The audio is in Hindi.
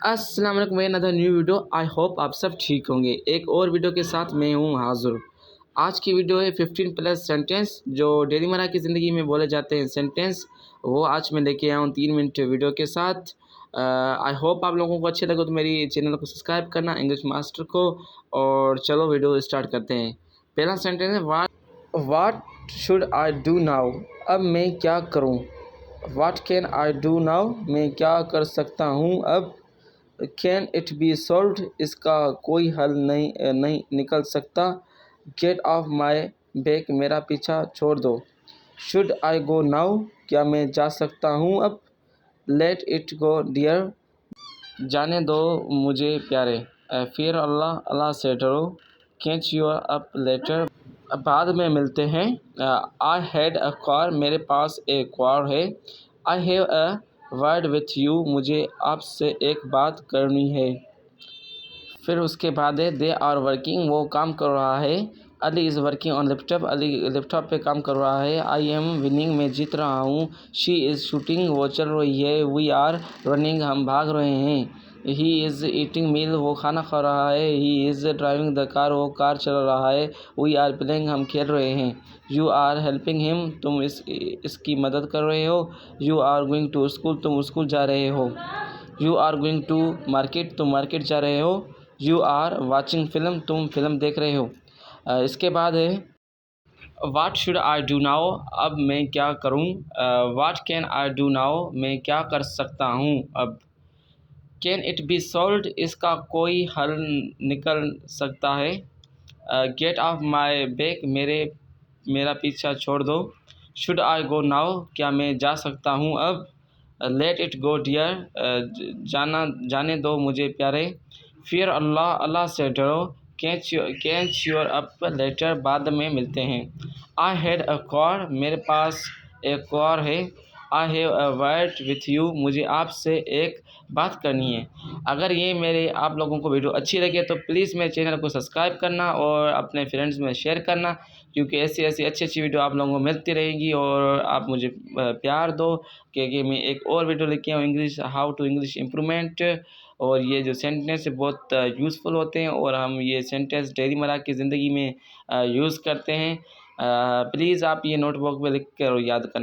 अस्सलाम वालेकुम, मैं another new video. I hope आप सब ठीक होंगे। एक और वीडियो के साथ मैं हूँ हाज़िर। आज की वीडियो है 15 प्लस सेंटेंस जो डेलीमरा की ज़िंदगी में बोले जाते हैं सेंटेंस, वो आज मैं लेके आया हूँ 3 मिनट वीडियो के साथ। आई होप आप लोगों को अच्छे लगे तो मेरी चैनल को सब्सक्राइब करना, इंग्लिश मास्टर को। और चलो वीडियो स्टार्ट करते हैं। पहला सेंटेंस है what should I do now. अब मैं क्या करूँ। What can I do now, मैं क्या कर सकता हूँ अब। कैन इट बी सॉल्व्ड, इसका कोई हल नहीं निकल सकता। गेट ऑफ माई बैक, मेरा पीछा छोड़ दो। शुड आई गो नाउ, क्या मैं जा सकता हूँ अब। लेट इट गो डियर, जाने दो मुझे प्यारे। फिर अल्लाह, अल्लाह से डरो। कैच यूर अप लेटर, बाद में मिलते हैं। आई हैड अ कार, मेरे पास एक कार है। I have a word with you, मुझे आपसे एक बात करनी है। फिर उसके बाद है दे आर वर्किंग, वो काम कर रहा है। Ali is working on laptop, Ali laptop पे काम कर रहा है। आई एम विनिंग, मैं जीत रहा हूँ। शी इज़ शूटिंग, वो चल रही है। वी आर रनिंग, हम भाग रहे हैं। ही इज़ ईटिंग मील, वो खाना खा रहा है। He is driving the car, वो कार चला रहा है। वी आर प्लेइंग, हम खेल रहे हैं। यू आर हेल्पिंग हिम, तुम इसकी मदद कर रहे हो। You are going to school, तुम स्कूल जा रहे हो। You are going to market, तुम मार्केट जा रहे हो। यू आर वाचिंग फिल्म, तुम फिल्म देख रहे हो। इसके बाद है what should I do now, अब मैं क्या करूँ। What can I do now, मैं क्या कर सकता हूँ अब। कैन इट बी सॉल्व्ड, इसका कोई हल निकल सकता है। गेट ऑफ माई बैक, मेरा पीछा छोड़ दो। शुड आई गो नाउ, क्या मैं जा सकता हूँ अब। लेट इट गो डियर, जाने दो मुझे प्यारे। फिर अल्लाह, अल्लाह से डरो। कैच योर अप लेटर, बाद में मिलते हैं। आई हैड अ कार, मेरे पास एक कार है। I have a word with you, मुझे आपसे एक बात करनी है। अगर ये मेरे आप लोगों को वीडियो अच्छी लगे तो प्लीज़ मेरे चैनल को सब्सक्राइब करना और अपने फ्रेंड्स में शेयर करना, क्योंकि ऐसी ऐसी अच्छी अच्छी वीडियो आप लोगों को मिलती रहेंगी। और आप मुझे प्यार दो, क्योंकि मैं एक और वीडियो लेके आऊँ English, how to English improvement. और ये जो सेंटेंस बहुत यूज़फुल होते हैं और हम ये सेंटेंस डेलीमरा की ज़िंदगी में यूज़ करते हैं। प्लीज़ आप ये नोटबुक में लिख कर याद करना।